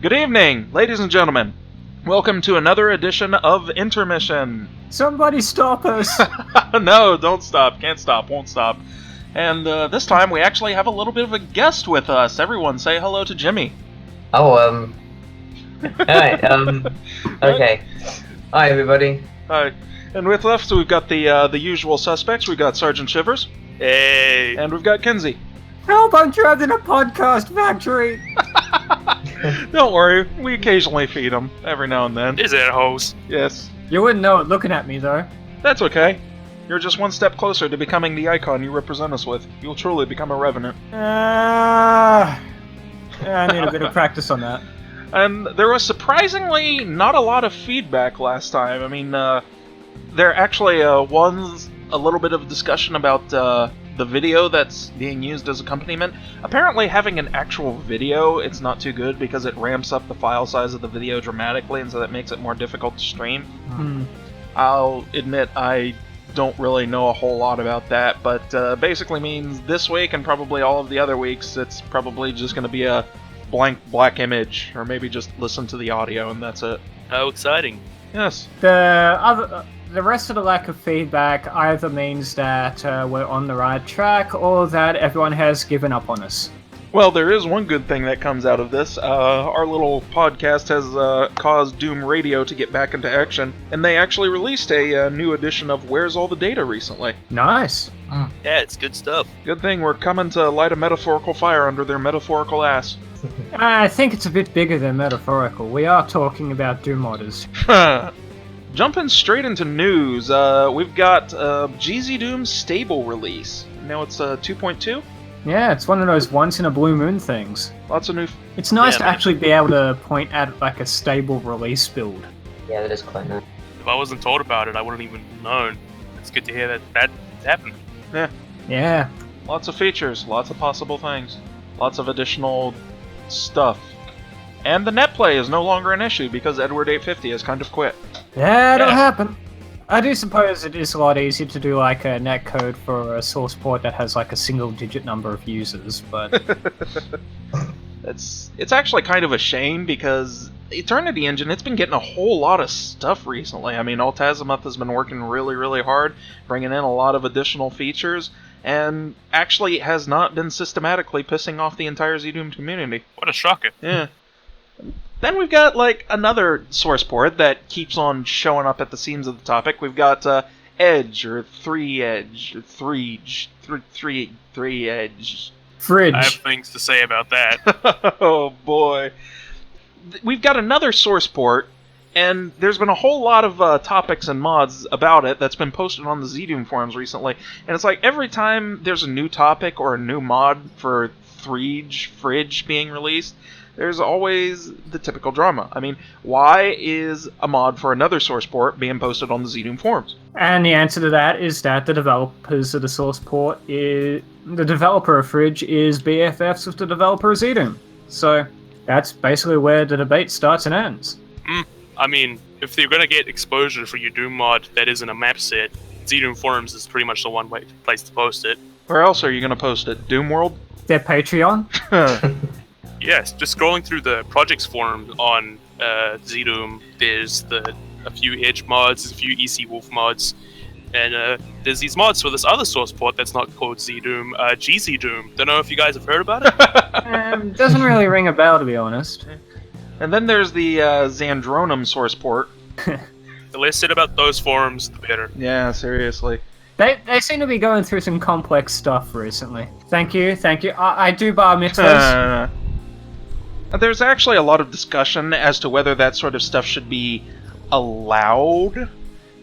Good evening, ladies and gentlemen. Welcome to another edition of Intermission. Somebody stop us! No, don't stop. Can't stop. Won't stop. And this time we actually have a little bit of a guest with us. Everyone say hello to Jimmy. Oh, Hi, okay. Hi, everybody. Hi. And with us, we've got the usual suspects. We've got Sergeant Shivers. Hey! And we've got Kinsie. Help, I'm trapped in a podcast factory! Don't worry, we occasionally feed them, every now and then. Is it a hose? Yes. You wouldn't know it looking at me, though. That's okay. You're just one step closer to becoming the icon you represent us with. You'll truly become a revenant. I need a bit of practice on that. And there was surprisingly not a lot of feedback last time. I mean, there actually was a little bit of discussion about the video that's being used as accompaniment. Apparently having an actual video, it's not too good because it ramps up the file size of the video dramatically, and so that makes it more difficult to stream. I'll admit I don't really know a whole lot about that, but basically means this week and probably all of the other weeks it's probably just going to be a blank black image, or maybe just listen to the audio and that's it. How exciting. Yes. The rest of the lack of feedback either means that we're on the right track, or that everyone has given up on us. Well, there is one good thing that comes out of this. Our little podcast has caused Doom Radio to get back into action, and they actually released a new edition of Where's All the Data recently. Nice. Yeah, it's good stuff. Good thing we're coming to light a metaphorical fire under their metaphorical ass. I think it's a bit bigger than metaphorical. We are talking about Doom modders. Jumping straight into news, we've got GZDoom's stable release. Now it's 2.2? Yeah, it's one of those once-in-a-blue moon things. Lots of new... It's nice Yeah, to man. actually be able to point at, like, a stable release build. Yeah, that is quite nice. If I wasn't told about it, I wouldn't even known. It's good to hear that happened. Yeah. Lots of features, lots of possible things, lots of additional stuff. And the netplay is no longer an issue because Edward 850 has kind of quit. That'll Yeah. happen. I do suppose it is a lot easier to do like a netcode for a source port that has like a single-digit number of users, but It's actually kind of a shame because Eternity Engine, it's been getting a whole lot of stuff recently. I mean, Altazimuth has been working really, really hard, bringing in a lot of additional features, and actually has not been systematically pissing off the entire ZDoom community. What a shocker. Yeah. Then we've got, like, another source port that keeps on showing up at the seams of the topic. We've got Edge, or 3-Edge, or 3-Edge. Fridge. I have things to say about that. Oh, boy. We've got another source port, and there's been a whole lot of topics and mods about it that's been posted on the ZDoom forums recently. And it's like every time there's a new topic or a new mod for Fridge being released, there's always the typical drama. I mean, why is a mod for another source port being posted on the ZDoom forums? And the answer to that is that the developers of the source port the developer of Fridge is BFFs with the developer of ZDoom. So that's basically where the debate starts and ends. I mean, if you're gonna get exposure for your Doom mod that isn't a map set, ZDoom forums is pretty much the one place to post it. Where else are you going to post it? Doom World? Their Patreon? Yes, just scrolling through the projects forum on ZDoom, there's a few Edge mods, a few EC Wolf mods, and there's these mods for this other source port that's not called ZDoom, GZDoom. Don't know if you guys have heard about it. Doesn't really ring a bell, to be honest. And then there's the Xandronum source port. The less said about those forums, the better. Yeah, seriously. They seem to be going through some complex stuff recently. Thank you. I do bar mitzvahs. There's actually a lot of discussion as to whether that sort of stuff should be allowed,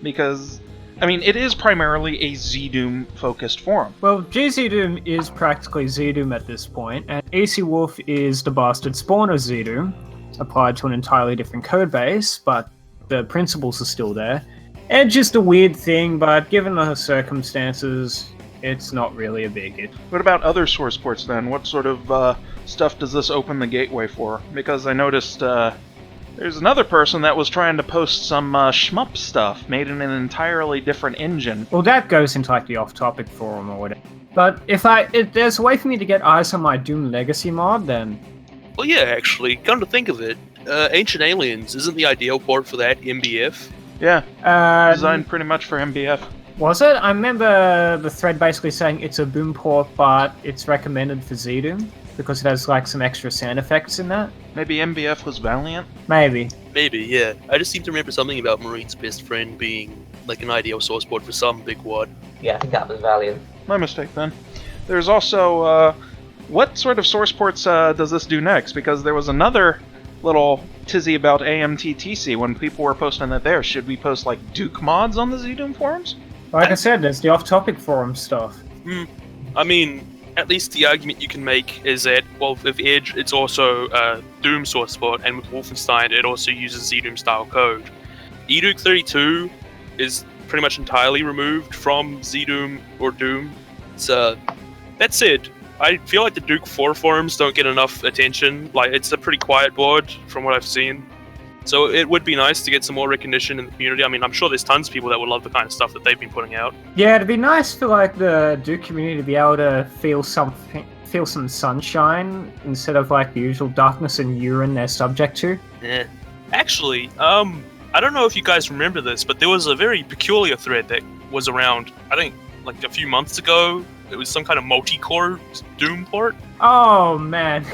because, I mean, it is primarily a ZDoom-focused forum. Well, GZDoom is practically ZDoom at this point, and EC Wolf is the bastard spawn of ZDoom, applied to an entirely different codebase, but the principles are still there. Edge is the weird thing, but given the circumstances, it's not really a big. What about other source ports then? What sort of stuff does this open the gateway for? Because I noticed there's another person that was trying to post some shmup stuff made in an entirely different engine. Well, that goes into like the off-topic forum or whatever. But if there's a way for me to get eyes on my Doom Legacy mod, then Well, yeah, actually, come to think of it, Ancient Aliens, isn't the ideal port for that MBF? Yeah, designed pretty much for MBF. Was it? I remember the thread basically saying it's a boom port, but it's recommended for ZDoom because it has like some extra sound effects in that. Maybe MBF was Valiant? Maybe. Maybe, yeah. I just seem to remember something about Marine's best friend being like an ideal source port for some big wad. Yeah, I think that was Valiant. My mistake then. There's also, what sort of source ports does this do next? Because there was another little tizzy about AMTTC when people were posting that there. Should we post like Duke mods on the ZDoom forums? Like I said, there's the off-topic forum stuff. I mean, at least the argument you can make is that, well, with Edge, it's also a Doom source port, and with Wolfenstein, it also uses ZDoom style code. eDuke 32 is pretty much entirely removed from ZDoom or Doom. So, that said, I feel like the Duke 4 forums don't get enough attention. Like, it's a pretty quiet board from what I've seen. So it would be nice to get some more recognition in the community. I mean, I'm sure there's tons of people that would love the kind of stuff that they've been putting out. Yeah, it'd be nice for like the Duke community to be able to feel some sunshine instead of like the usual darkness and urine they're subject to. Yeah. Actually, I don't know if you guys remember this, but there was a very peculiar thread that was around, I think, like a few months ago. It was some kind of multi-core Doom port. Oh man,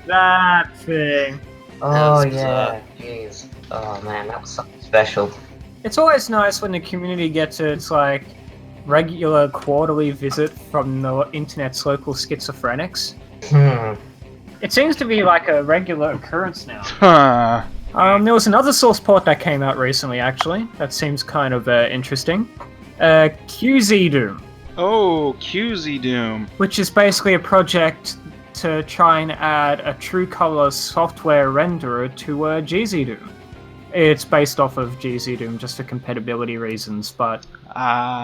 that thing. Oh yeah, jeez. Oh man, that was something special. It's always nice when the community gets its like regular quarterly visit from the internet's local schizophrenics. It seems to be like a regular occurrence now. There was another source port that came out recently, actually. That seems kind of interesting. GZDoom. Oh, GZDoom. Which is basically a project to try and add a trucolor software renderer to GZDoom. It's based off of GZDoom just for compatibility reasons, but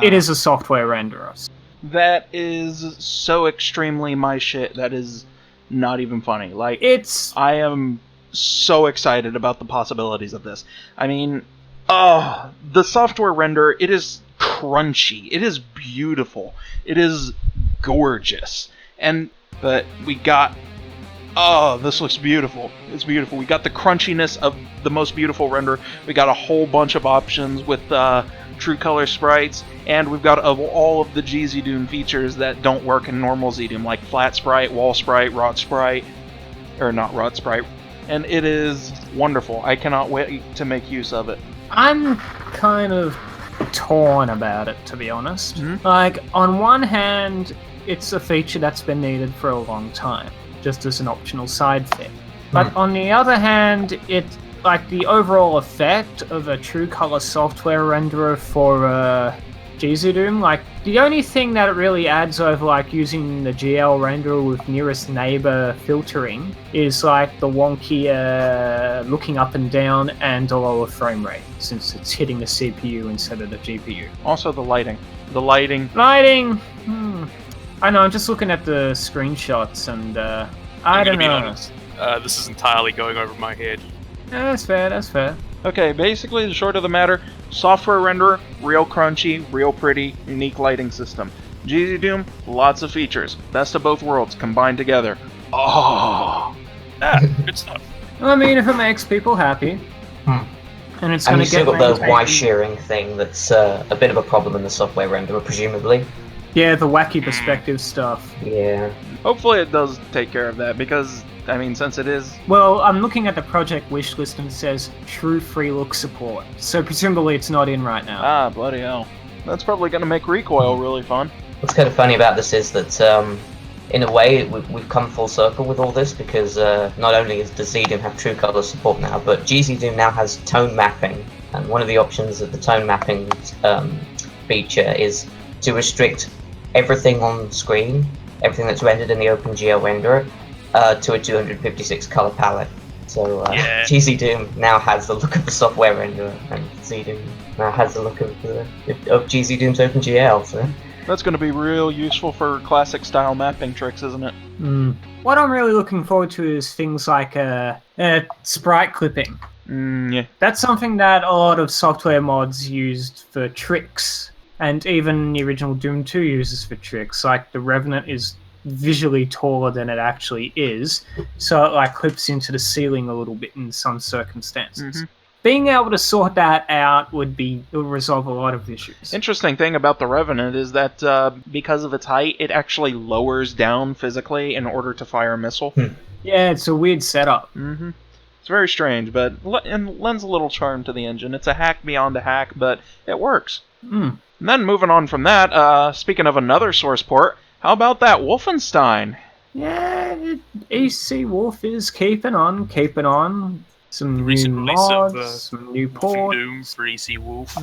it is a software renderer. That is so extremely my shit. That is not even funny. Like, I am so excited about the possibilities of this. I mean, the software render, it is crunchy. It is beautiful. It is gorgeous. But we got... Oh, this looks beautiful. It's beautiful. We got the crunchiness of the most beautiful render. We got a whole bunch of options with trucolor sprites. And we've got all of the GZDoom features that don't work in normal ZDoom, like flat sprite, wall sprite, rot sprite. Or not rot sprite. And it is wonderful. I cannot wait to make use of it. I'm kind of torn about it, to be honest. Like, on one hand, it's a feature that's been needed for a long time, just as an optional side thing. But on the other hand, it's like the overall effect of a trucolor software renderer for GZDoom, like the only thing that it really adds over like using the GL renderer with nearest neighbor filtering is like the wonky looking up and down and a lower frame rate since it's hitting the CPU instead of the GPU. Also the lighting. Lighting! I know, I'm just looking at the screenshots and I don't know. Honest, this is entirely going over my head. That's fair. Okay, basically the short of the matter, software renderer, real crunchy, real pretty, unique lighting system. GZDoom, lots of features. Best of both worlds combined together. Oh! Good stuff. I mean, if it makes people happy. And it's going to get... And you still got the Y shearing thing that's a bit of a problem in the software renderer, presumably. Yeah, the wacky perspective stuff. Yeah. Hopefully it does take care of that, because, I mean, since it is... Well, I'm looking at the project wishlist and it says true free look support, so presumably it's not in right now. Ah, bloody hell. That's probably going to make Recoil really fun. What's kind of funny about this is that, in a way, we've come full circle with all this, because not only does ZDoom have trucolor support now, but GZDoom now has tone mapping, and one of the options of the tone mapping feature is to restrict everything on screen, everything that's rendered in the OpenGL renderer, to a 256 color palette. So GZDoom now has the look of the software renderer, and ZDoom now has the look of GZDoom's OpenGL. So that's going to be real useful for classic style mapping tricks, isn't it? What I'm really looking forward to is things like sprite clipping. Yeah. That's something that a lot of software mods used for tricks. And even the original Doom 2 uses for tricks, like the Revenant is visually taller than it actually is, so it like clips into the ceiling a little bit in some circumstances. Being able to sort that out would resolve a lot of issues. Interesting thing about the Revenant is that because of its height, it actually lowers down physically in order to fire a missile. Yeah, it's a weird setup. It's very strange, but and lends a little charm to the engine. It's a hack beyond a hack, but it works. And then moving on from that, speaking of another source port, how about that Wolfenstein? Yeah, AC Wolf is keeping on. Some Recent new release of, mods, some new ports. Wolfendoom for EC Wolf.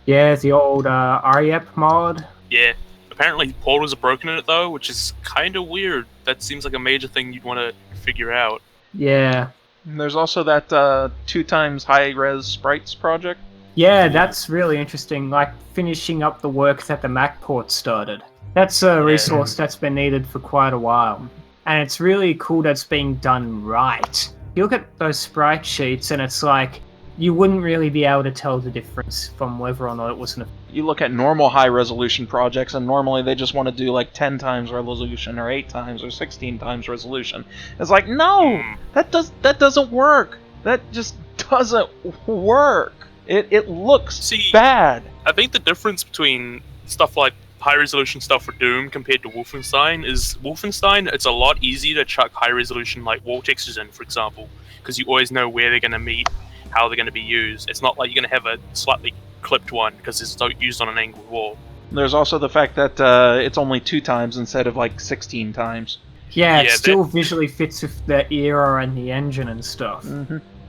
Yeah, the old REP mod. Yeah. Apparently portals are broken in it though, which is kind of weird. That seems like a major thing you'd want to figure out. Yeah. And there's also that 2x high-res sprites project. Yeah, that's really interesting. Like finishing up the work that the Mac port started. That's a resource that's been needed for quite a while. And it's really cool that's being done right. You look at those sprite sheets and it's like, you wouldn't really be able to tell the difference from whether or not it was You look at normal high-resolution projects, and normally they just want to do like 10 times resolution, or 8 times, or 16 times resolution. It's like, no! That doesn't work! That just doesn't work! It looks bad! I think the difference between stuff like high-resolution stuff for Doom compared to Wolfenstein is Wolfenstein, it's a lot easier to chuck high-resolution like wall textures in, for example, because you always know where they're going to meet, how they're going to be used. It's not like you're going to have a slightly clipped one because it's used on an angled wall. There's also the fact that it's only 2 times instead of like 16 times. Yeah, it still visually fits with the era and the engine and stuff.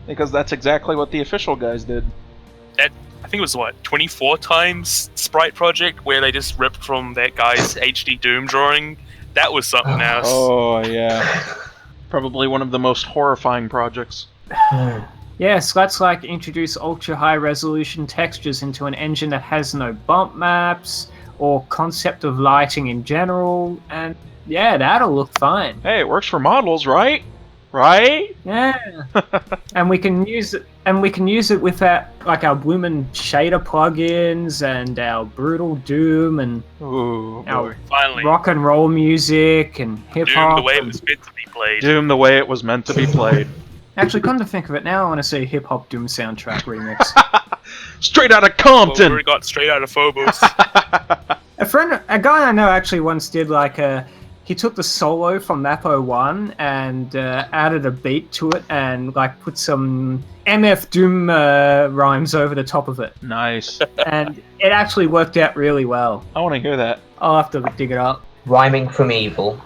Because that's exactly what the official guys did. I think it was 24 times sprite project where they just ripped from that guy's HD Doom drawing. That was something else. Oh yeah, probably one of the most horrifying projects. Yes, let's like introduce ultra high resolution textures into an engine that has no bump maps or concept of lighting in general, and yeah, that'll look fine. Hey, it works for models, right? Right? Yeah. and we can use it with our bloomin' shader plugins and our brutal Doom and our finally rock and roll music and hip hop. Doom the way it was meant to be played. Doom the way it was meant to be played. Actually, come to think of it, now I want to see a hip hop Doom soundtrack remix. Straight out of Compton. Well, we got straight out of Phobos. A guy I know actually once did he took the solo from Map 01 and added a beat to it and put some MF Doom rhymes over the top of it. Nice. And it actually worked out really well. I want to hear that. I'll have to dig it up. Rhyming from evil.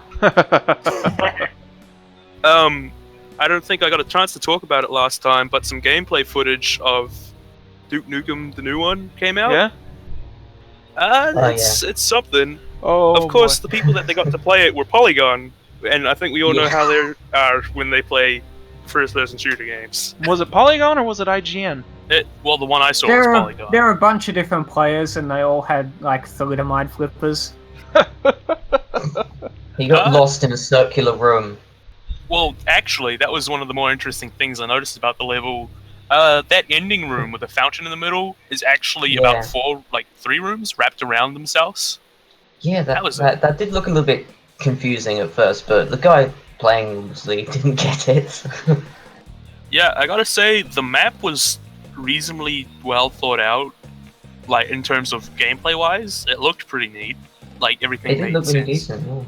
I don't think I got a chance to talk about it last time, but some gameplay footage of Duke Nukem, the new one, came out. Yeah? It's something. Oh, of course, the people that they got to play it were Polygon, and I think we all know how they are when they play first-person shooter games. Was it Polygon or was it IGN? The one I saw was Polygon. There are a bunch of different players, and they all had thalidomide flippers. He got lost in a circular room. Well, actually, that was one of the more interesting things I noticed about the level. That ending room with a fountain in the middle is actually about 3 rooms wrapped around themselves. Yeah, that did look a little bit confusing at first, but the guy playing obviously didn't get it. Yeah, I gotta say, the map was reasonably well thought out, in terms of gameplay-wise. It looked pretty neat. Everything made sense. Really decent, yeah.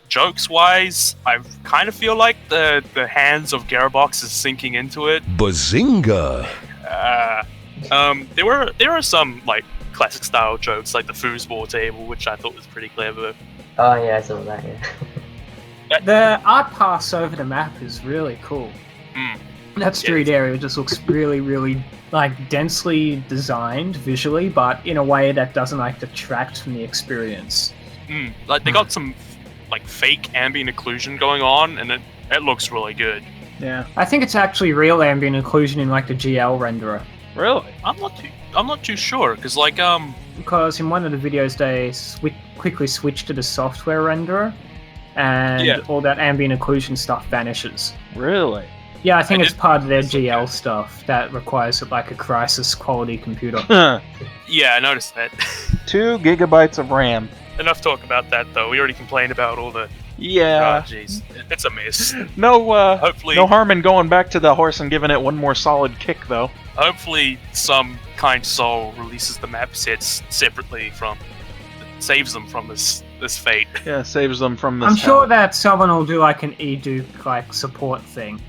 Jokes-wise, I kind of feel like the hands of Gearbox is sinking into it. Bazinga! There are some, classic-style jokes, like the foosball table, which I thought was pretty clever. Oh yeah, I saw that, yeah. The art pass over the map is really cool. That street area just looks really, really, densely designed visually, but in a way that doesn't, detract from the experience. They got some fake ambient occlusion going on, and it looks really good. Yeah, I think it's actually real ambient occlusion in the GL renderer. Really? I'm not too sure because in one of the videos they quickly switch to the software renderer, and all that ambient occlusion stuff vanishes. Really? Yeah, I think it's part of their GL stuff that requires a Crysis quality computer. Yeah, I noticed that. 2 gigabytes of RAM. Enough talk about that, though. We already complained about all the Yeah. Oh, jeez. It's a mess. No, Hopefully- no harm in going back to the horse and giving it one more solid kick, though. Hopefully, some kind soul releases the map sets separately from, saves them from this fate. Yeah, saves them from this. I'm sure that someone will do like an E-Duke like support thing.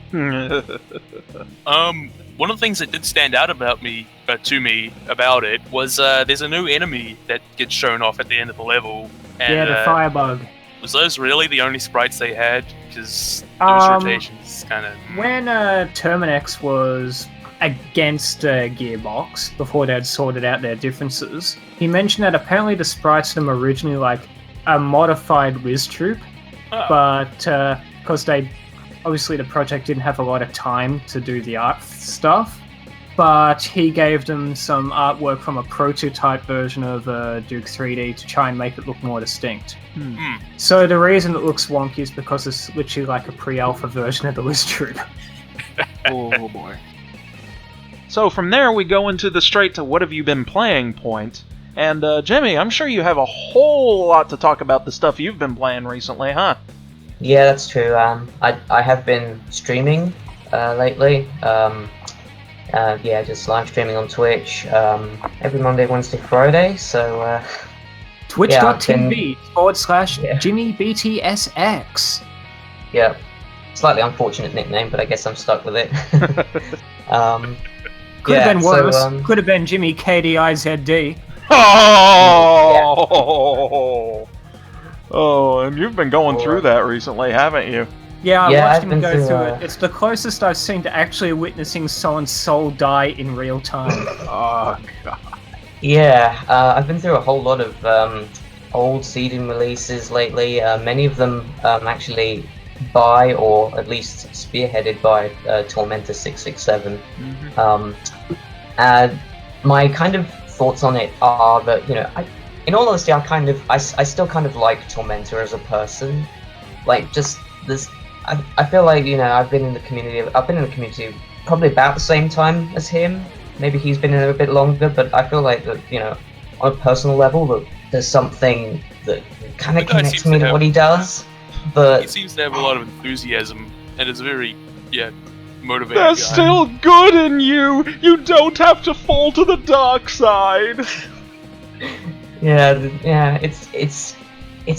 One of the things that did stand out to me about it was there's a new enemy that gets shown off at the end of the level. And, Yeah, the firebug. Was those really the only sprites they had? Because those rotations kind of. When Terminex was against Gearbox, before they'd sorted out their differences, he mentioned that apparently the sprites of them were originally like a modified Wiz Troop, but because obviously the project didn't have a lot of time to do the art stuff, but he gave them some artwork from a prototype version of Duke 3D to try and make it look more distinct. So the reason it looks wonky is because it's literally like a pre-alpha version of the Wiz Troop. Oh boy. So from there we go into the straight to what have you been playing point. And Jimmy, I'm sure you have a whole lot to talk about the stuff you've been playing recently, huh? Yeah, that's true. I have been streaming lately. Just live streaming on Twitch every Monday, Wednesday, Friday. So Twitch.tv/JimmyBTSX. Yeah, slightly unfortunate nickname, but I guess I'm stuck with it. Could have been worse. Could have been Jimmy KDIZD. Oh! Oh, and you've been going through that recently, haven't you? Yeah, I watched him I've go been through it. It's the closest I've seen to actually witnessing someone's soul die in real time. Oh, God. Yeah, I've been through a whole lot of old ZDoom releases lately. Many of them actually by, or at least spearheaded by, Tormentor 667. And my kind of thoughts on it are that, in all honesty, I still kind of like Tormentor as a person. Like, just this, I feel like, I've been in the community probably about the same time as him. Maybe he's been in it a bit longer, but I feel like that, on a personal level, that there's something that kind of connects me to what he does. But he seems to have a lot of enthusiasm and is very, motivated. There's still good in you! You don't have to fall to the dark side! Yeah, it's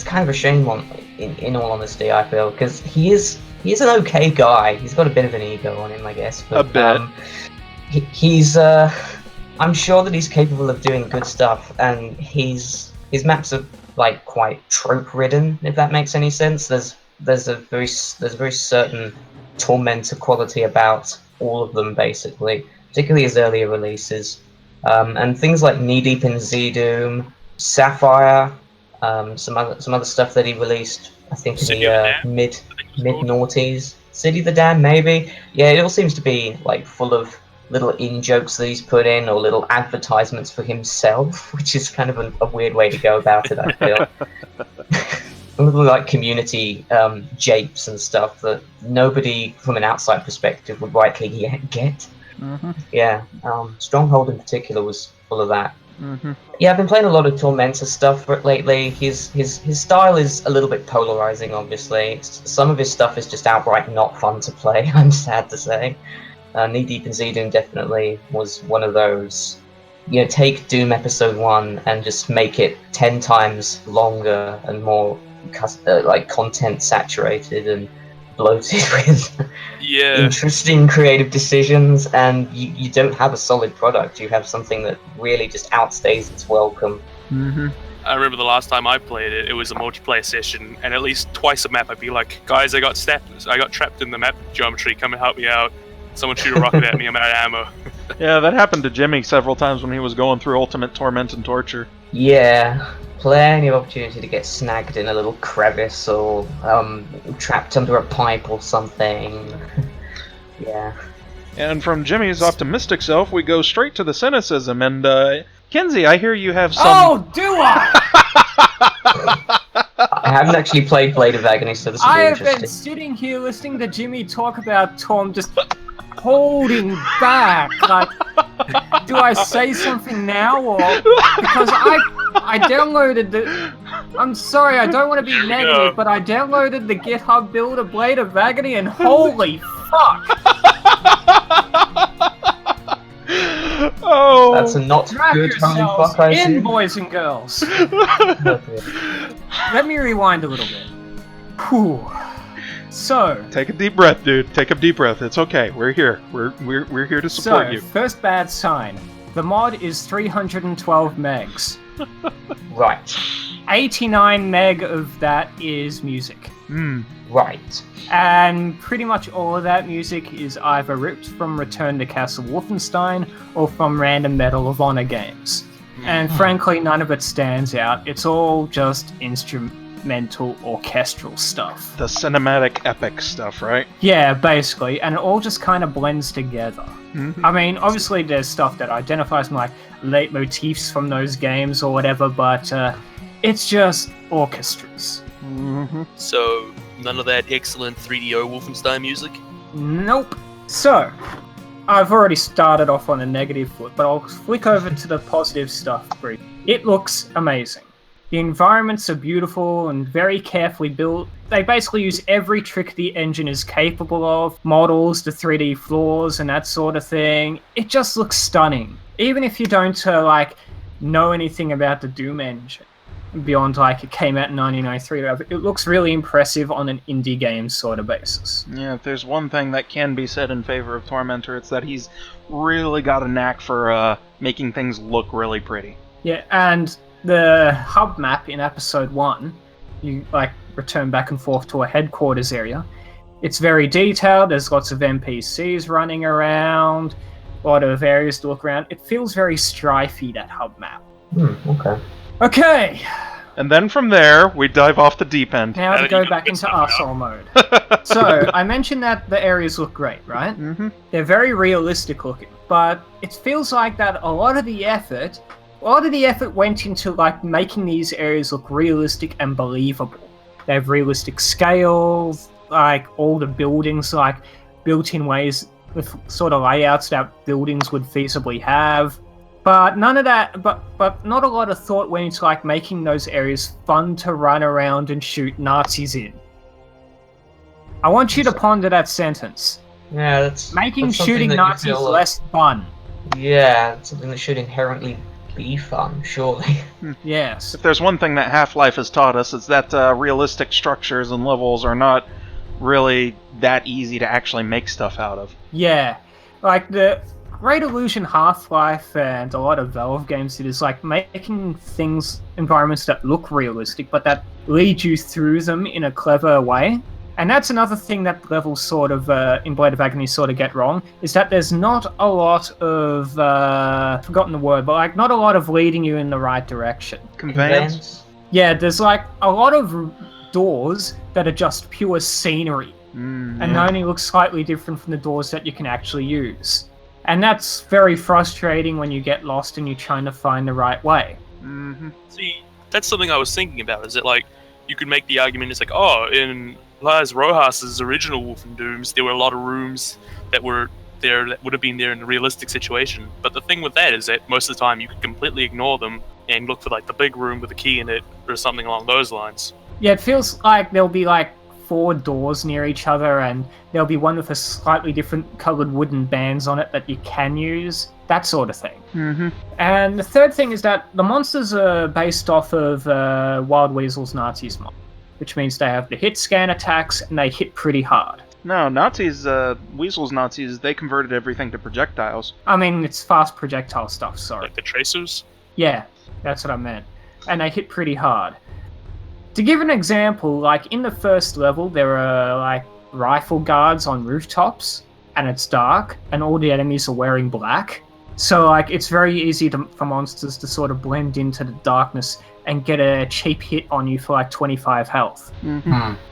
kind of a shame in all honesty, I feel, because he is an okay guy. He's got a bit of an ego on him, I guess. But, a bit. He's I'm sure that he's capable of doing good stuff, and his maps are like quite trope ridden, if that makes any sense. There's a very certain Tormentor quality about all of them, basically, particularly his earlier releases, and things like Knee Deep in ZDoom, Sapphire, some other stuff that he released, I think in the mid noughties. City the Dam, maybe. Yeah, it all seems to be like full of little in-jokes that he's put in, or little advertisements for himself, which is kind of a weird way to go about it, I feel. Little like community japes and stuff that nobody from an outside perspective would rightly get. Yeah, Stronghold in particular was full of that. Yeah, I've been playing a lot of Tormentor stuff lately. His style is a little bit polarizing, obviously. Some of his stuff is just outright not fun to play, I'm sad to say. Knee Deep in ZDoom definitely was one of those. Take Doom Episode 1 and just make it 10 times longer and more content saturated and bloated with interesting creative decisions, and you don't have a solid product. You have something that really just outstays its welcome. I remember the last time I played it, it was a multiplayer session, and at least twice a map I'd be like, guys, I got trapped in the map geometry, come and help me out. Someone shoot a rocket at me, I'm out of ammo. Yeah, that happened to Jimmy several times when he was going through Ultimate Torment and Torture. Yeah, plenty of opportunity to get snagged in a little crevice or trapped under a pipe or something. Yeah. And from Jimmy's optimistic self, we go straight to the cynicism. And Kinsie, I hear you have some. Oh, do I? I haven't actually played Blade of Agony, so this will be interesting. I have been sitting here listening to Jimmy talk about Tom, just holding back. Like, do I say something now, or because I downloaded I'm sorry, I don't want to be Here we negative, go. but I downloaded the GitHub build of Blade of Agony, and holy fuck! Oh, That's a not Wrap good holy yourselves fuck, I in, assume. boys and girls. Let me rewind a little bit. Whew. So, take a deep breath, dude. Take a deep breath. It's okay. We're here. We're here to support you. First bad sign. The mod is 312 megs. Right. 89 meg of that is music. Right. And pretty much all of that music is either ripped from Return to Castle Wolfenstein or from random Medal of Honor games. And frankly, none of it stands out. It's all just instrumental, orchestral stuff. The cinematic epic stuff, right? Yeah, basically. And it all just kind of blends together. I mean, obviously there's stuff that identifies my leitmotifs from those games or whatever, but it's just orchestras. So, none of that excellent 3DO Wolfenstein music? Nope. So, I've already started off on a negative foot, but I'll flick over to the positive stuff briefly. It looks amazing. The environments are beautiful and very carefully built. They basically use every trick the engine is capable of. Models, the 3D floors, and that sort of thing. It just looks stunning. Even if you don't, know anything about the Doom engine. Beyond, it came out in 1993, it looks really impressive on an indie game sort of basis. Yeah, if there's one thing that can be said in favor of Tormentor, it's that he's really got a knack for making things look really pretty. Yeah, and the hub map in episode 1, you return back and forth to a headquarters area. It's very detailed, there's lots of NPCs running around, a lot of areas to look around. It feels very strifey, that hub map. Okay. Okay, And then from there, we dive off the deep end. now to go back into arsehole mode. So, I mentioned that the areas look great, right? They're very realistic looking, but it feels like that a lot of the effort went into making these areas look realistic and believable. They have realistic scales, all the buildings built in ways with sort of layouts that buildings would feasibly have. But none of that, but not a lot of thought went into making those areas fun to run around and shoot Nazis in. I want you to ponder that sentence. Yeah, that's Making that's something shooting that you Nazis feel less fun. Yeah, it's something that should inherently be fun, surely. Yes. If there's one thing that Half-Life has taught us, it's that realistic structures and levels are not really that easy to actually make stuff out of. Yeah. The Great Illusion, Half-Life, and a lot of Valve games, it is making environments that look realistic, but that lead you through them in a clever way. And that's another thing that levels sort of, in Blade of Agony sort of get wrong, is that there's not a lot of, forgotten the word, but not a lot of leading you in the right direction. Conveyance? Yeah, there's a lot of doors that are just pure scenery, and they only look slightly different from the doors that you can actually use. And that's very frustrating when you get lost and you're trying to find the right way. See, that's something I was thinking about, is that, you could make the argument, it's in Lars Rojas's original Wolfendooms, there were a lot of rooms that were there that would have been there in a realistic situation. But the thing with that is that most of the time you could completely ignore them and look for, the big room with a key in it or something along those lines. Yeah, it feels like there'll be 4 doors near each other, and there'll be one with a slightly different coloured wooden bands on it that you can use, that sort of thing. And the third thing is that the monsters are based off of Wild Weasel's Nazis mod, which means they have the hit scan attacks and they hit pretty hard. No, Weasel's Nazis, they converted everything to projectiles. I mean, it's fast projectile stuff, sorry. Like the tracers? Yeah, that's what I meant. And they hit pretty hard. To give an example, in the first level, there are, rifle guards on rooftops, and it's dark, and all the enemies are wearing black. So, it's very easy for monsters to sort of blend into the darkness and get a cheap hit on you for 25 health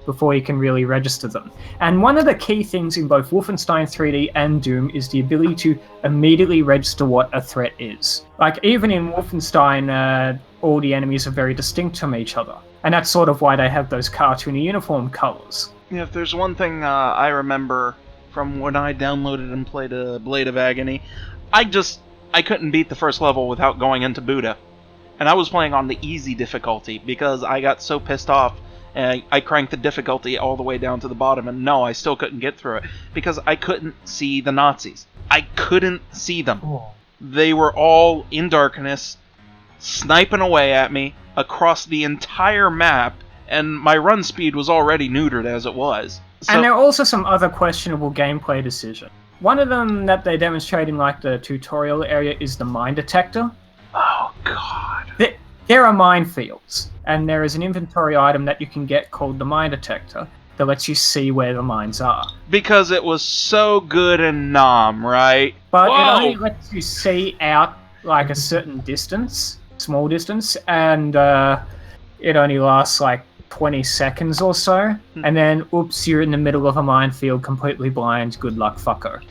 before you can really register them. And one of the key things in both Wolfenstein 3D and Doom is the ability to immediately register what a threat is. Even in Wolfenstein, all the enemies are very distinct from each other. And that's sort of why they have those cartoony uniform colors. Yeah, if there's one thing I remember from when I downloaded and played Blade of Agony, I couldn't beat the first level without going into Buddha. and I was playing on the easy difficulty because I got so pissed off, and I cranked the difficulty all the way down to the bottom, and no, I still couldn't get through it because I couldn't see the Nazis. I couldn't see them. They were all in darkness, sniping away at me across the entire map, and my run speed was already neutered as it was. So, and there are also some other questionable gameplay decisions. One of them that they demonstrate in like the tutorial area is the mine detector. oh god. There are minefields, and there is an inventory item that you can get called the mine detector that lets you see where the mines are. Because it was so good in Nom, right? But Whoa! it only lets you see out like a certain distance, small distance, and it only lasts like 20 seconds or so, and then, oops, you're in the middle of a minefield, completely blind, good luck, fucker.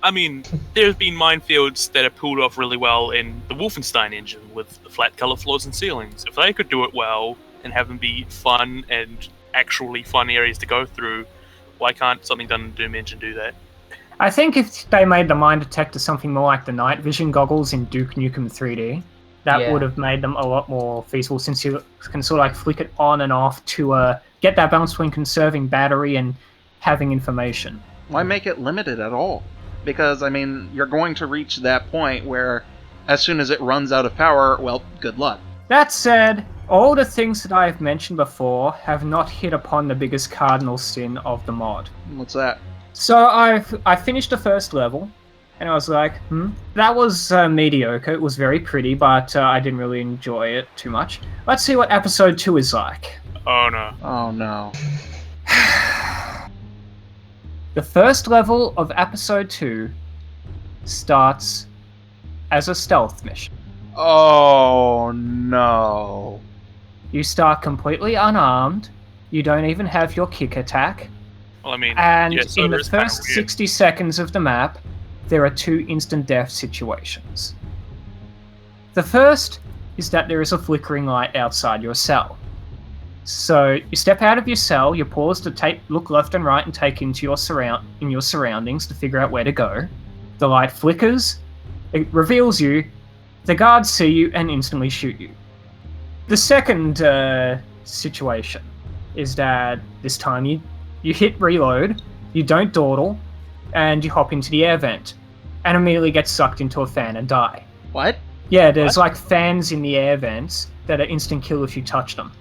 I mean, there's been minefields that are pulled off really well in the Wolfenstein engine with the flat color floors and ceilings. If they could do it well and have them be fun and actually fun areas to go through, why can't something done in the Doom engine do that? I think if they made the mine detector something more like the night vision goggles in Duke Nukem 3D, that would have made them a lot more feasible, since you can sort of like flick it on and off to get that balance between conserving battery and having information. Why make it limited at all? Because, I mean, you're going to reach that point where as soon as it runs out of power, well, good luck. That said, all the things that I have mentioned before have not hit upon the biggest cardinal sin of the mod. What's that? So I finished the first level, and I was like, that was mediocre. It was very pretty, but I didn't really enjoy it too much. Let's see what episode 2 is like. Oh no. Oh no. The first level of episode 2 starts as a stealth mission. Oh no. You start completely unarmed. You don't even have your kick attack. Well, I mean, And yeah, so in the there's kinda first weird. 60 seconds of the map, there are 2 instant death situations. The first is that there is a flickering light outside your cell. So you step out of your cell, you pause to look left and right and take into your surroundings to figure out where to go. The light flickers, it reveals you, the guards see you and instantly shoot you. The second situation is that this time you hit reload, you don't dawdle, and you hop into the air vent, and immediately get sucked into a fan and die. What? Yeah, there's like fans in the air vents that are instant kill if you touch them.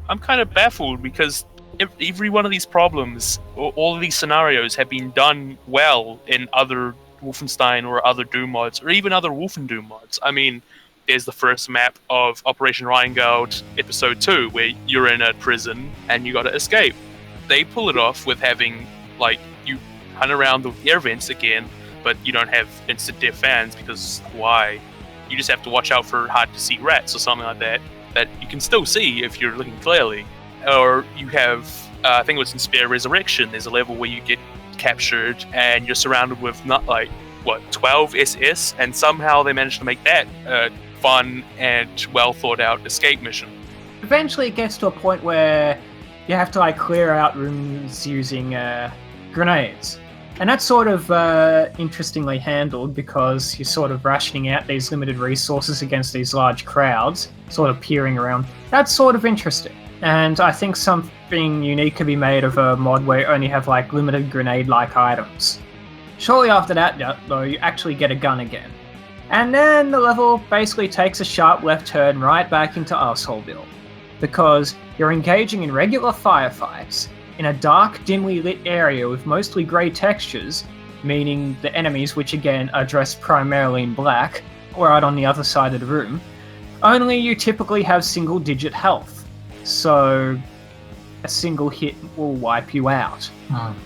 I'm kind of baffled because every one of these problems, or all of these scenarios, have been done well in other Wolfenstein or other Doom mods, or even other Wolfendoom mods. I mean, there's the first map of Operation Rheingold, episode 2, where you're in a prison and you gotta escape. They pull it off with having, like, you hunt around the air vents again, but you don't have instant death fans, because why? You just have to watch out for hard-to-see rats or something like that you can still see if you're looking clearly. Or you have, I think it was in Spare Resurrection, there's a level where you get captured and you're surrounded with 12 SS, and somehow they managed to make that a fun and well thought out escape mission. Eventually it gets to a point where you have to like clear out rooms using grenades. And that's sort of interestingly handled, because you're sort of rationing out these limited resources against these large crowds, sort of peering around. That's sort of interesting. And I think something unique could be made of a mod where you only have like limited grenade-like items. Shortly after that, though, you actually get a gun again. And then the level basically takes a sharp left turn right back into Arsehole-ville, because you're engaging in regular firefights in a dark, dimly lit area with mostly grey textures, meaning the enemies, which again are dressed primarily in black, are out on the other side of the room, only you typically have single-digit health, so a single hit will wipe you out.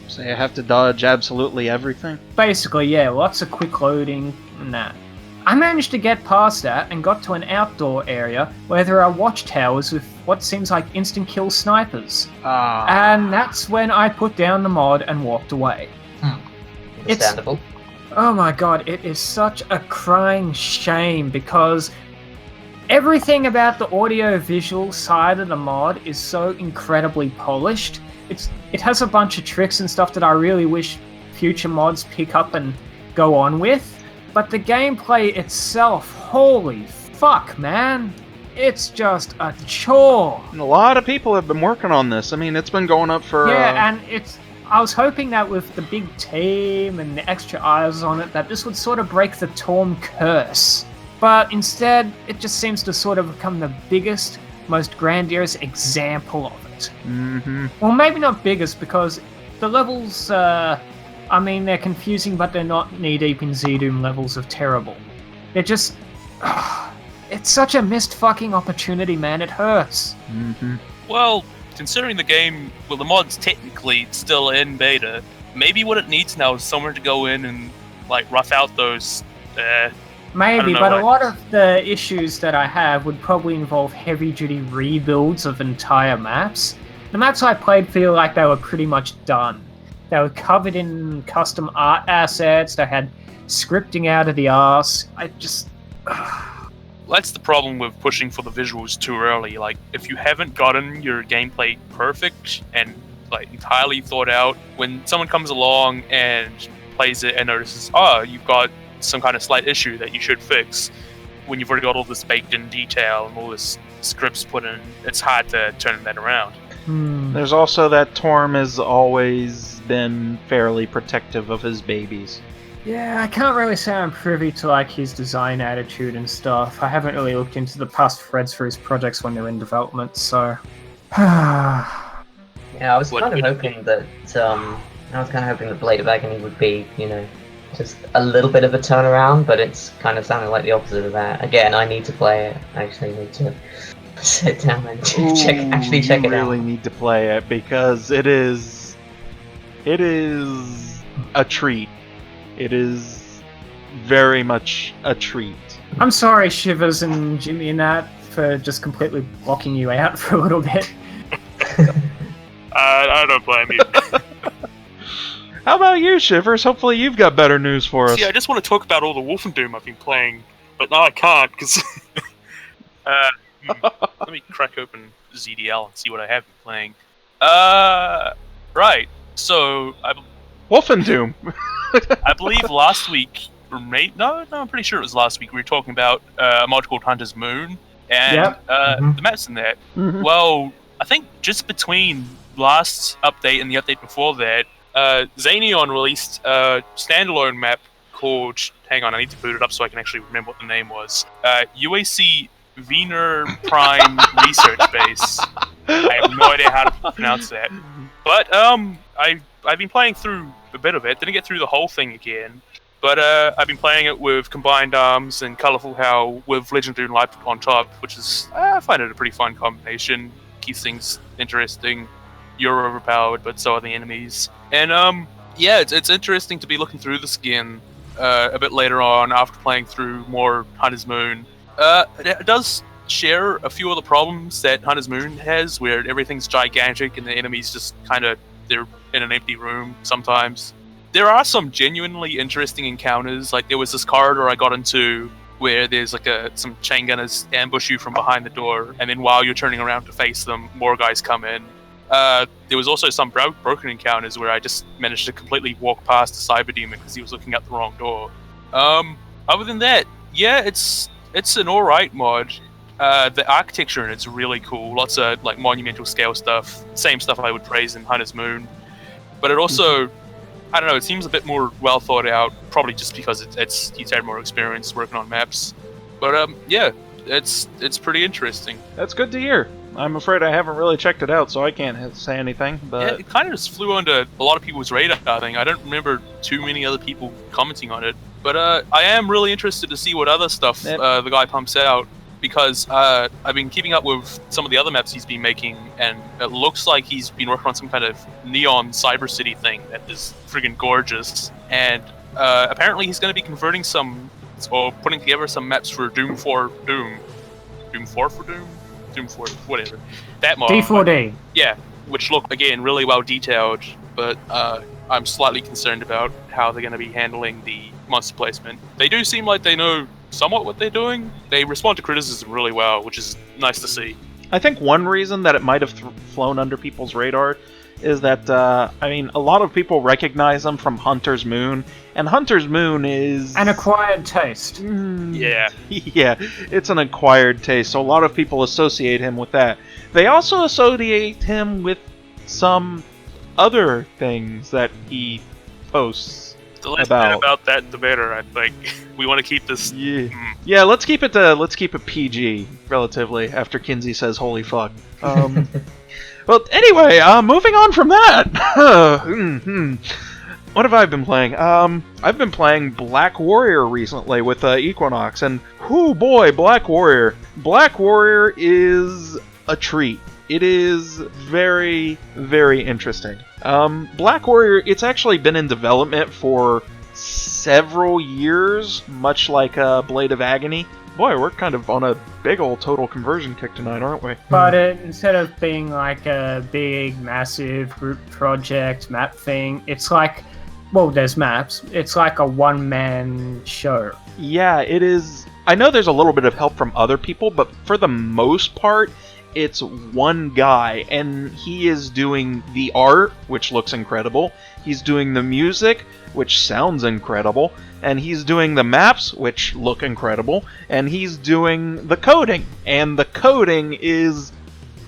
So you have to dodge absolutely everything? Basically, yeah, lots of quick loading and that. I managed to get past that and got to an outdoor area where there are watchtowers with what seems like instant kill snipers. And that's when I put down the mod and walked away. Understandable. Oh my god, it is such a crying shame, because everything about the audio-visual side of the mod is so incredibly polished. It has a bunch of tricks and stuff that I really wish future mods pick up and go on with. But the gameplay itself, holy fuck, man. It's just a chore. And a lot of people have been working on this. I mean, it's been going up for... Yeah, and I was hoping that with the big team and the extra eyes on it, that this would sort of break the Torm curse. But instead, it just seems to sort of become the biggest, most grandiose example of it. Mm-hmm. Well, maybe not biggest, because the levels, they're confusing, but they're not knee-deep in ZDoom levels of terrible. They're just... it's such a missed fucking opportunity, man. It hurts. Mm-hmm. Well, considering the mod's technically still in beta, maybe what it needs now is someone to go in and, rough out those, Maybe, but a lot of the issues that I have would probably involve heavy-duty rebuilds of entire maps. The maps I played feel like they were pretty much done. They were covered in custom art assets, they had scripting out of the arse. That's the problem with pushing for the visuals too early. If you haven't gotten your gameplay perfect and, entirely thought out, when someone comes along and plays it and notices, you've got some kind of slight issue that you should fix, when you've already got all this baked in detail and all this scripts put in, it's hard to turn that around. There's also that Torm has always been fairly protective of his babies. Yeah, I can't really say I'm privy to his design attitude and stuff. I haven't really looked into the past threads for his projects when they're in development, so... Yeah, I was kind of hoping that Blade of Agony would be, just a little bit of a turnaround, but it's kind of sounding like the opposite of that. Again, I need to play it. I actually need to sit down and check it out. You really need to play it, because it is a treat. It is very much a treat. I'm sorry, Shivers and Jimmy and that, for just completely blocking you out for a little bit. I don't blame you. How about you, Shivers? Hopefully you've got better news for us. See, I just want to talk about all the Wolfendoom I've been playing, but now I can't, because... let me crack open ZDL and see what I have been playing. Right, so... Wolfendoom! I believe last week, I'm pretty sure it was last week, we were talking about a mod called Hunter's Moon, and the maps in that. Mm-hmm. Well, I think just between last update and the update before that, Xanion released a standalone map called, hang on, I need to boot it up so I can actually remember what the name was, UAC Wiener Prime Research Base. I have no idea how to pronounce that. But, I've been playing through a bit of it, didn't get through the whole thing again, but I've been playing it with Combined Arms and Colourful Hell with Legendary Light on top, which is, I find it a pretty fun combination, keeps things interesting. You're overpowered, but so are the enemies. And, it's interesting to be looking through this again a bit later on after playing through more Hunter's Moon. It does share a few of the problems that Hunter's Moon has, where everything's gigantic and the enemies just they're in an empty room sometimes. There are some genuinely interesting encounters, there was this corridor I got into where there's some chain gunners ambush you from behind the door, and then while you're turning around to face them, more guys come in. There was also some broken encounters where I just managed to completely walk past a cyber demon because he was looking out the wrong door. Other than that, yeah, it's an alright mod. The architecture in it's really cool. Lots of monumental scale stuff. Same stuff I would praise in Hunter's Moon. But it also, I don't know, it seems a bit more well thought out. Probably just because he's had more experience working on maps. But yeah, it's pretty interesting. That's good to hear. I'm afraid I haven't really checked it out, so I can't say anything. But yeah, it kind of just flew onto a lot of people's radar. I don't remember too many other people commenting on it. But I am really interested to see what other stuff the guy pumps out. Because I've been keeping up with some of the other maps he's been making, and it looks like he's been working on some kind of neon cyber city thing that is friggin' gorgeous. And apparently he's going to be converting putting together some maps for Doom 4 Doom. Doom 4 for Doom? Doom 4, whatever. That mod. D4D. Yeah, which look, again, really well detailed, but I'm slightly concerned about how they're going to be handling the monster placement. They do seem like they know somewhat what they're doing. They respond to criticism really well, which is nice to see. I think one reason that it might have flown under people's radar is that, I mean, a lot of people recognize him from Hunter's Moon, and Hunter's Moon is... An acquired taste. Yeah. Yeah, it's an acquired taste, so a lot of people associate him with that. They also associate him with some other things that he posts. The less said about that, the better. I think we want to keep this. Yeah. Let's keep it PG relatively. After Kinsie says "Holy fuck." Well, anyway, moving on from that. What have I been playing? I've been playing Black Warrior recently with Equinox, and whoo boy, Black Warrior. Black Warrior is a treat. It is very, very interesting. Black Warrior, it's actually been in development for several years, much like Blade of Agony. Boy, we're kind of on a big old total conversion kick tonight, aren't we? But instead of being like a big, massive group project map thing, it's like, well, there's maps. It's like a one-man show. Yeah, it is. I know there's a little bit of help from other people, but for the most part, it's one guy, and he is doing the art, which looks incredible. He's doing the music, which sounds incredible. And he's doing the maps, which look incredible. And he's doing the coding. And the coding is...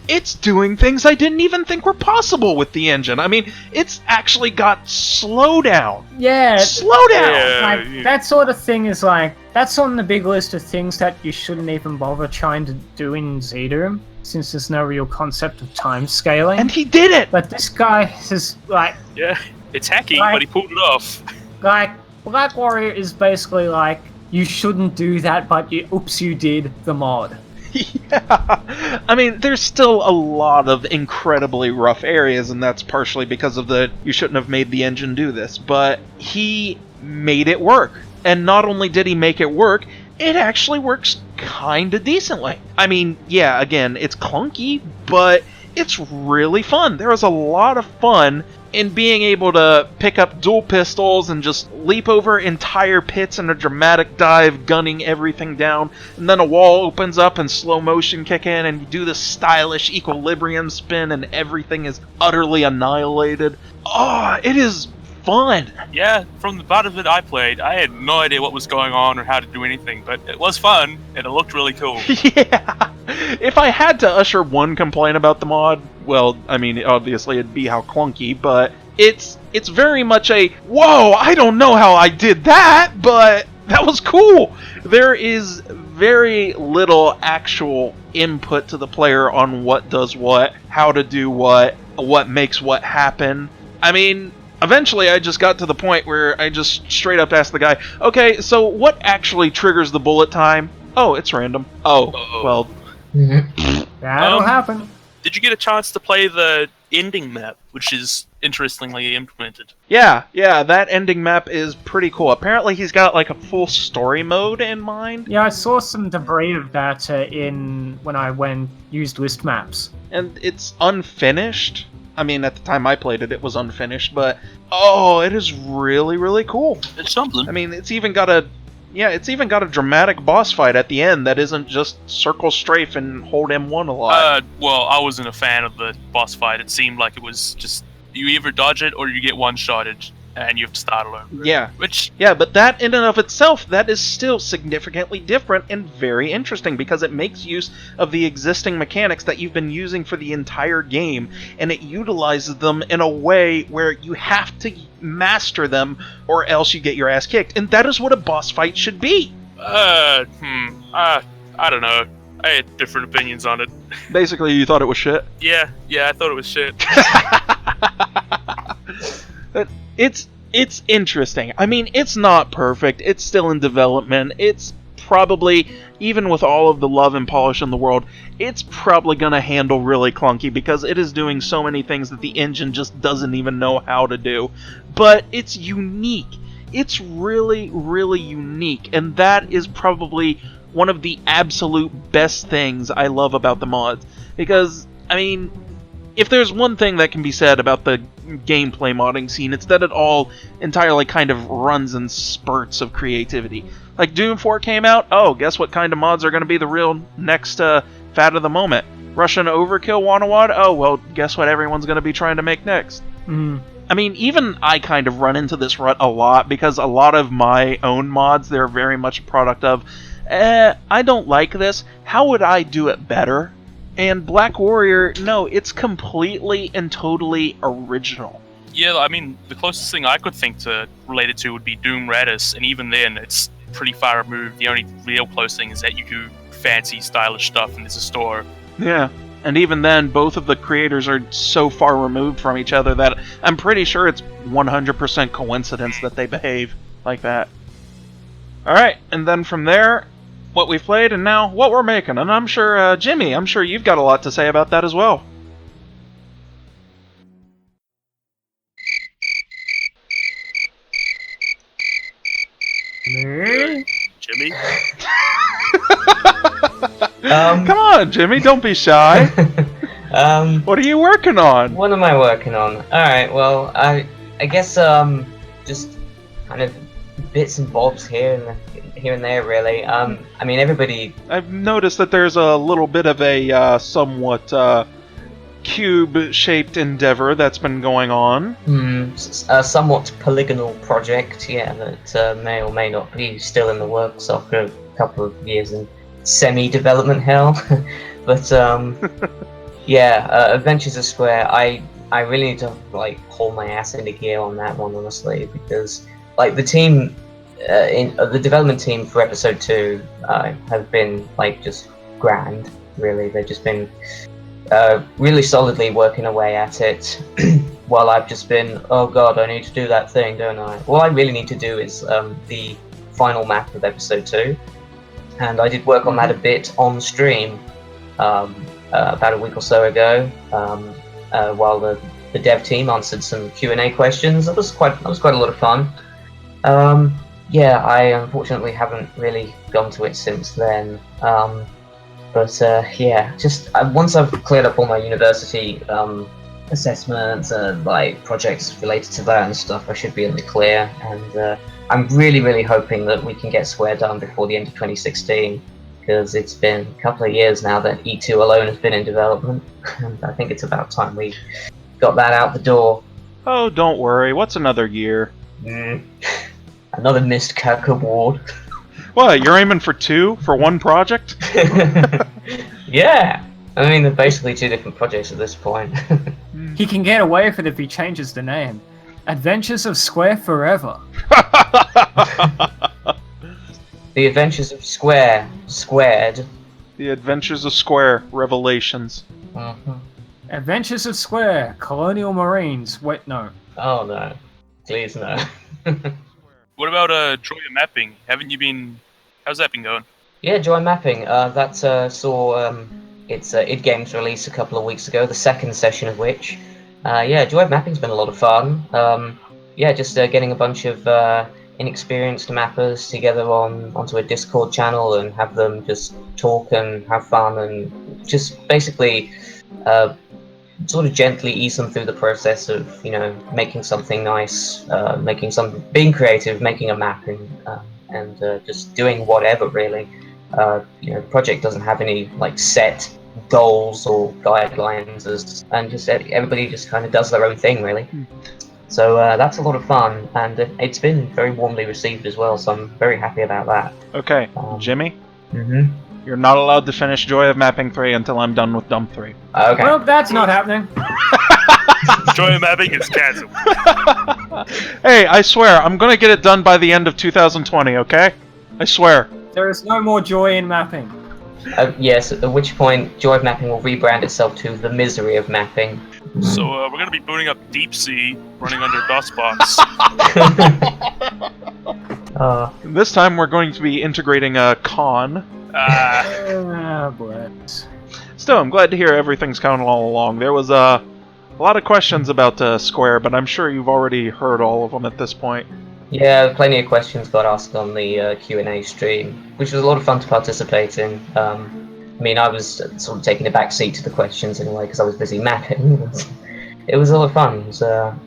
it's doing things I didn't even think were possible with the engine. I mean, it's actually got slowdown. Yeah. Slowdown! Yeah. Like, that sort of thing is like, that's on the big list of things that you shouldn't even bother trying to do in ZDoom, since there's no real concept of time scaling. And he did it! But this guy has, like... Yeah, it's hacky, Like- but he pulled it off. Like, Black Warrior is basically like, you shouldn't do that, but oops, you did, the mod. Yeah. I mean, there's still a lot of incredibly rough areas, and that's partially because of the you shouldn't have made the engine do this, but he made it work. And not only did he make it work, it actually works kinda decently. I mean, yeah, again, it's clunky, but it's really fun. There was a lot of fun in being able to pick up dual pistols and just leap over entire pits in a dramatic dive, gunning everything down, and then a wall opens up and slow motion kick in, and you do this stylish equilibrium spin, and everything is utterly annihilated. Oh, it is fun! Yeah, from the part of it I played, I had no idea what was going on or how to do anything, but it was fun, and it looked really cool. Yeah! If I had to usher one complaint about the mod, well, I mean, obviously it'd be how clunky, but it's very much a, whoa, I don't know how I did that, but that was cool! There is very little actual input to the player on what does what, how to do what makes what happen. I mean, eventually I just got to the point where I just straight up asked the guy, okay, so what actually triggers the bullet time? Oh, it's random. Oh, well... That'll happen. Did you get a chance to play the ending map, which is interestingly implemented? Yeah, that ending map is pretty cool. Apparently he's got like a full story mode in mind. Yeah, I saw some debris of that when I used list maps. And it's unfinished. I mean, at the time I played it, it was unfinished, but oh, it is really, really cool. It's something. I mean, it's even got a dramatic boss fight at the end that isn't just circle strafe and hold M1 a lot. Well, I wasn't a fan of the boss fight. It seemed like it was just, you either dodge it or you get one-shotted, and you have to start all over. Yeah. Which... yeah, but that in and of itself, that is still significantly different and very interesting because it makes use of the existing mechanics that you've been using for the entire game, and it utilizes them in a way where you have to master them or else you get your ass kicked. And that is what a boss fight should be. I don't know. I had different opinions on it. Basically, you thought it was shit? Yeah, I thought it was shit. It's interesting. I mean, it's not perfect. It's still in development. It's probably, even with all of the love and polish in the world, it's probably going to handle really clunky because it is doing so many things that the engine just doesn't even know how to do. But it's unique. It's really, really unique. And that is probably one of the absolute best things I love about the mods. Because, I mean, if there's one thing that can be said about the gameplay modding scene, it's that it all entirely kind of runs in spurts of creativity. Like Doom 4 came out, oh, guess what kind of mods are going to be the real next fad of the moment? Russian Overkill Wanawad? Oh, well, guess what everyone's going to be trying to make next? I mean, even I kind of run into this rut a lot, because a lot of my own mods, they're very much a product of, I don't like this, how would I do it better? And Black Warrior, no, it's completely and totally original. Yeah, I mean, the closest thing I could think to relate it to would be Doom Radis, and even then, it's pretty far removed. The only real close thing is that you do fancy, stylish stuff, and there's a store. Yeah, and even then, both of the creators are so far removed from each other that I'm pretty sure it's 100% coincidence that they behave like that. Alright, and then from there, what we've played, and now what we're making. And I'm sure, Jimmy, I'm sure you've got a lot to say about that as well. Jimmy? Come on, Jimmy, don't be shy. What are you working on? What am I working on? Alright, well, I guess, just kind of bits and bobs here and there, really. I mean, everybody... I've noticed that there's a little bit of a, somewhat, cube-shaped endeavor that's been going on. A somewhat polygonal project, yeah, that may or may not be still in the works after a couple of years in semi-development hell. But, yeah, Adventures of Square, I really need to, like, haul my ass into gear on that one, honestly, because, like, the team, the development team for Episode 2 have been, like, just grand, really. They've just been really solidly working away at it, while I've just been, oh god, I need to do that thing, don't I? What I really need to do is the final map of Episode 2, and I did work on that a bit on stream about a week or so ago, while the dev team answered some Q&A questions. That was quite a lot of fun. Yeah, I unfortunately haven't really gone to it since then. But yeah, just once I've cleared up all my university assessments and like projects related to that and stuff, I should be in the clear. And I'm really hoping that we can get Square done before the end of 2016, because it's been a couple of years now that E2 alone has been in development, and I think it's about time we got that out the door. Oh, don't worry. What's another year? Another missed CAC award. What, you're aiming for 2 for one project? Yeah! I mean, they're basically 2 different projects at this point. He can get away with it if he changes the name. Adventures of Square Forever. The Adventures of Square, squared. The Adventures of Square, Revelations. Adventures of Square, Colonial Marines. Wait, no. Oh no. Please no. What about Joy of Mapping? Haven't you been... How's that been going? Yeah, Joy Mapping. That saw its id Games release a couple of weeks ago, the second session of which. Yeah, Joy Mapping's been a lot of fun. Yeah, just getting a bunch of inexperienced mappers together onto a Discord channel and have them just talk and have fun and just basically sort of gently ease them through the process of, you know, making something nice, being creative, making a map, and just doing whatever, really. You know, the project doesn't have any like set goals or guidelines, and just everybody just kind of does their own thing, really. So that's a lot of fun, and it's been very warmly received as well, so I'm very happy about that. Okay, Jimmy? You're not allowed to finish Joy of Mapping 3 until I'm done with Dump 3. Okay. Well, that's not happening. Joy of Mapping is cancelled. Hey, I swear, I'm gonna get it done by the end of 2020, okay? I swear. There is no more joy in mapping. Yes, at which point Joy of Mapping will rebrand itself to The Misery of Mapping. So we're going to be booting up Deepsea, running under DOSBox. This time we're going to be integrating a con. But... Still, I'm glad to hear everything's coming all along. There was a lot of questions about Square, but I'm sure you've already heard all of them at this point. Yeah, plenty of questions got asked on the Q&A stream, which was a lot of fun to participate in. I mean, I was sort of taking a back seat to the questions anyway, because I was busy mapping. It was a lot of fun.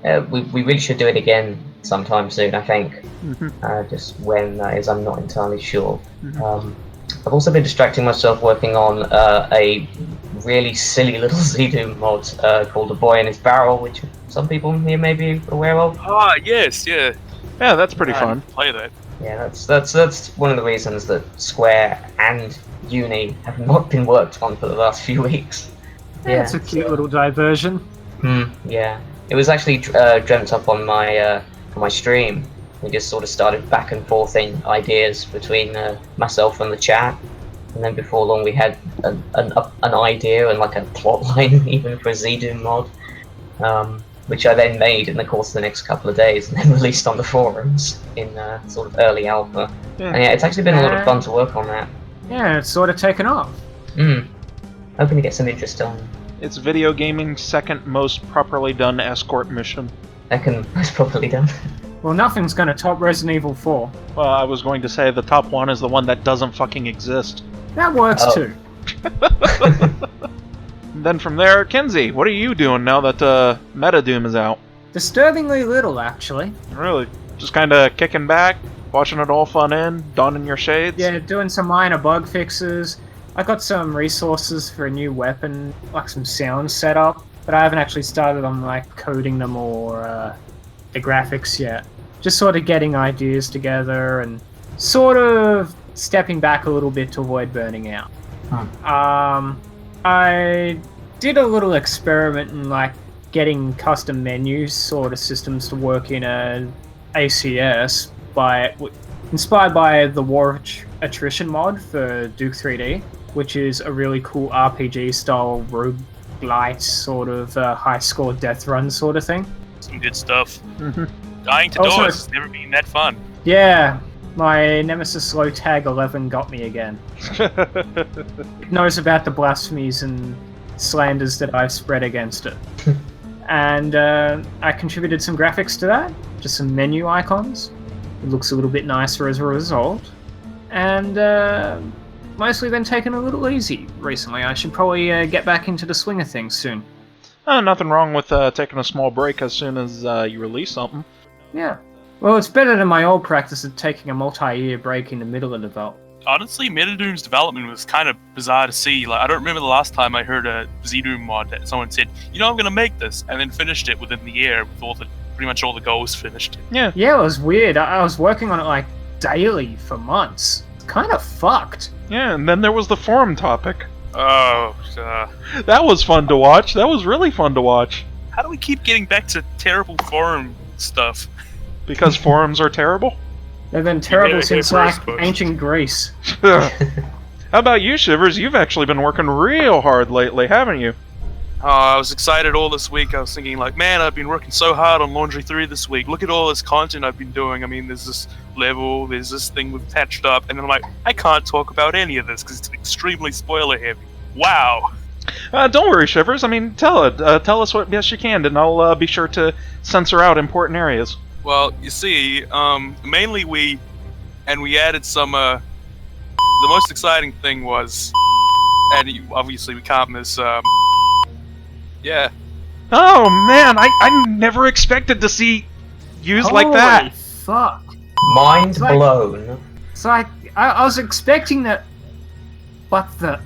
It was, we really should do it again sometime soon, I think. Just when that is, I'm not entirely sure. I've also been distracting myself working on a really silly little ZDoom mod called A Boy in His Barrel, which some people here may be aware of. Ah, yes, yeah. Yeah, that's pretty fun. Play that. Yeah, that's one of the reasons that Square and Uni have not been worked on for the last few weeks. Yeah, it's a cute little diversion. Yeah, it was actually dreamt up on my stream. We just sort of started back and forthing ideas between myself and the chat, and then before long we had an idea and like a plot line even for a ZDoom mod, which I then made in the course of the next couple of days and then released on the forums in sort of early alpha. Yeah. And yeah, it's actually been a lot of fun to work on that. Yeah, it's sort of taken off. Hoping to get some interest on. It's video gaming's second most properly done escort mission. Second most properly done. Well, nothing's gonna top Resident Evil 4. Well, I was going to say the top one is the one that doesn't fucking exist. That works too. Then from there, Kinsie, what are you doing now that Metadoom is out? Disturbingly little, actually. Really? Just kind of kicking back, watching it all fun in, donning your shades? Yeah, doing some minor bug fixes. I got some resources for a new weapon, like some sound setup, but I haven't actually started on like coding them or the graphics yet. Just sort of getting ideas together and sort of stepping back a little bit to avoid burning out. I did a little experiment in like getting custom menus sort of systems to work in a ACS inspired by the War Attrition mod for Duke 3D, which is a really cool RPG style roguelite sort of high score death run sort of thing. Some good stuff. Dying to Also, doors has never been that fun. Yeah, my Nemesis Low Tag 11 got me again. It knows about the blasphemies and slanders that I've spread against it. And I contributed some graphics to that, just some menu icons. It looks a little bit nicer as a result. And mostly been taking a little easy recently. I should probably get back into the swing of things soon. Nothing wrong with taking a small break as soon as you release something. Yeah. Well, it's better than my old practice of taking a multi-year break in the middle of development. Honestly, Metadoom's development was kind of bizarre to see. Like, I don't remember the last time I heard a ZDoom mod that someone said, you know, I'm going to make this, and then finished it within the year with pretty much all the goals finished. Yeah. Yeah, it was weird. I was working on it like daily for months. It's kind of fucked. Yeah, and then there was the forum topic. Oh, That was fun to watch. That was really fun to watch. how do we keep getting back to terrible forum stuff? Because forums are terrible? They've been terrible Yeah, since yeah, like first push. ancient Greece. How about you, Shivers? You've actually been working real hard lately, haven't you? I was excited all this week. I was thinking, like, man, I've been working so hard on Laundry 3 this week. Look at all this content I've been doing. I mean, there's this level, there's this thing we've patched up, and then I'm like, I can't talk about any of this because it's extremely spoiler heavy. Wow. Don't worry, Shivers. I mean, tell us what best you can, and I'll be sure to censor out important areas. Well, you see, mainly we added some, the most exciting thing was, and obviously we can't miss, yeah. Oh man, I never expected to see used like that. Holy fuck. Mind It's like- blown. It's like, I was expecting that, but the...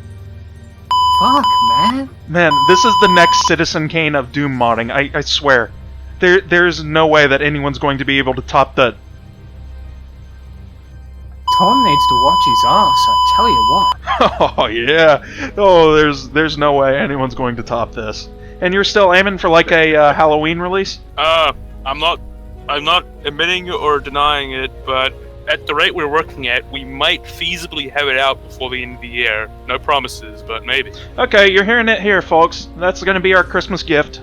Fuck, man. Man, this is the next Citizen Kane of Doom modding, I swear. There's no way that anyone's going to be able to top the... Tom needs to watch his ass, I tell you what. Oh yeah. Oh, there's no way anyone's going to top this. And you're still aiming for like a Halloween release? I'm not admitting or denying it, but at the rate we're working at, we might feasibly have it out before the end of the year. No promises, but maybe. Okay, you're hearing it here, folks. That's going to be our Christmas gift.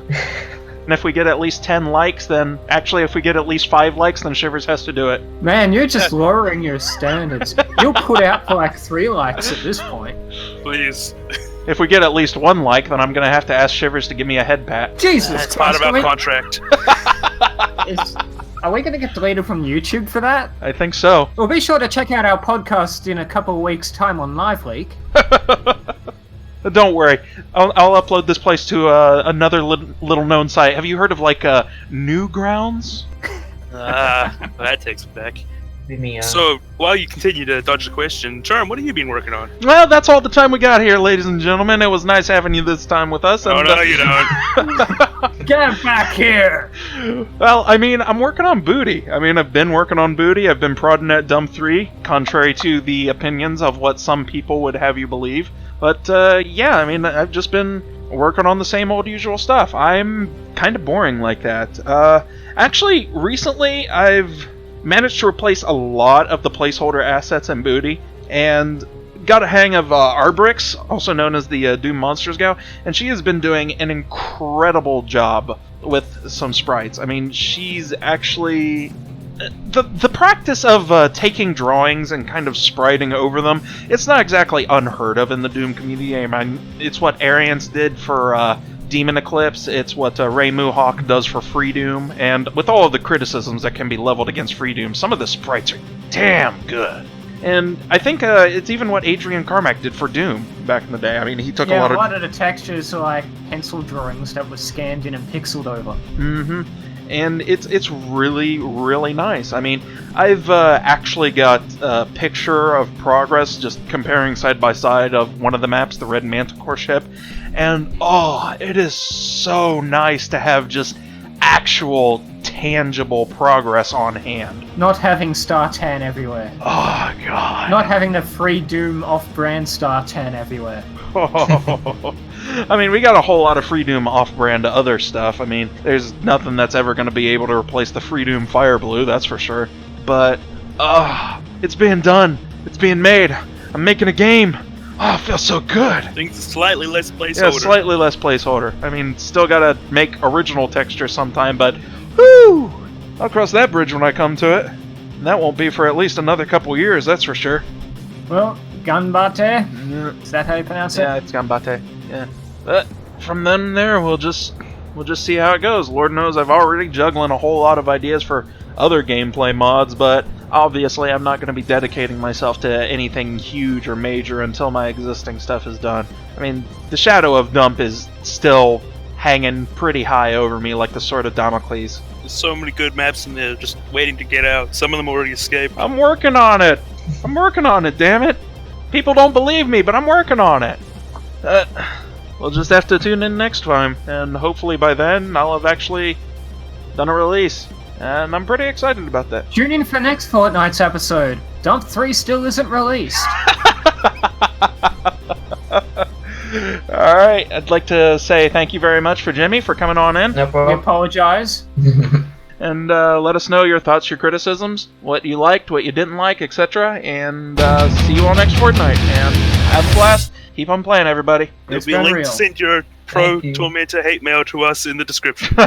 And if we get at least 10 likes, then... Actually, if we get at least 5 likes, then Shivers has to do it. Man, you're just lowering your standards. You'll put out for like 3 likes at this point. Please. If we get at least 1 like, then I'm going to have to ask Shivers to give me a head pat. Jesus That's part Christ, of our I mean, contract. are we going to get deleted from YouTube for that? I think so. Well, be sure to check out our podcast in a couple of weeks' time on LiveLeak. Don't worry. I'll upload this place to another little known site. Have you heard of, like, Newgrounds? That takes me back. So, while you continue to dodge the question, Charm, what have you been working on? Well, that's all the time we got here, ladies and gentlemen. It was nice having you this time with us. Oh, And, no, you don't. Get back here! Well, I mean, I'm working on Booty. I mean, I've been working on Booty. I've been prodding at Dump 3, contrary to the opinions of what some people would have you believe. But, yeah, I mean, I've just been working on the same old usual stuff. I'm kind of boring like that. Actually, recently, I've managed to replace a lot of the placeholder assets in Booty, and got a hang of Arbrix, also known as the Doom Monsters gal, and she has been doing an incredible job with some sprites. I mean, she's actually... The practice of taking drawings and kind of spriting over them, it's not exactly unheard of in the Doom community. I mean, it's what Arians did for Demon Eclipse, it's what Ray Muhawk does for Free Doom, and with all of the criticisms that can be leveled against Free Doom, some of the sprites are damn good. And I think it's even what Adrian Carmack did for Doom back in the day. I mean, he took a lot of the textures are like pencil drawings that were scanned in and pixeled over. Mm-hmm. And it's really, really nice. I mean, I've actually got a picture of progress just comparing side by side of one of the maps, the Red Manticore ship, and oh, it is so nice to have just actual tangible progress on hand. Not having Star Tan everywhere. Oh, God. Not having the Free Doom off-brand Star Tan everywhere. I mean, we got a whole lot of Free Doom off-brand other stuff. I mean, there's nothing that's ever going to be able to replace the Free Doom Fire Blue, that's for sure. But, it's being done. It's being made. I'm making a game. Oh, it feels so good. I think it's slightly less placeholder. Yeah, slightly less placeholder. I mean, still gotta make original texture sometime, but whoo! I'll cross that bridge when I come to it. And that won't be for at least another couple years, that's for sure. Well, Ganbate? Yeah. Is that how you pronounce it? Yeah, it's Ganbate. Yeah. But from then there, we'll just see how it goes. Lord knows I've already juggling a whole lot of ideas for other gameplay mods, but obviously I'm not going to be dedicating myself to anything huge or major until my existing stuff is done. I mean, the shadow of Dump is still hanging pretty high over me like the sword of Damocles. There's so many good maps in there just waiting to get out. Some of them already escaped. I'm working on it! I'm working on it, damn it! People don't believe me, but I'm working on it! We'll just have to tune in next time, and hopefully by then I'll have actually done a release. And I'm pretty excited about that. Tune in for next fortnight's episode. Dump 3 still isn't released. Alright, I'd like to say thank you very much for Jimmy for coming on in. No We problem. apologize. And let us know your thoughts, your criticisms, what you liked, what you didn't like, etc. And see you all next fortnight. And have a blast. Keep on playing, everybody. There'll It's be a been link real. to send your pro Thank you. Tormentor hate mail to us in the description.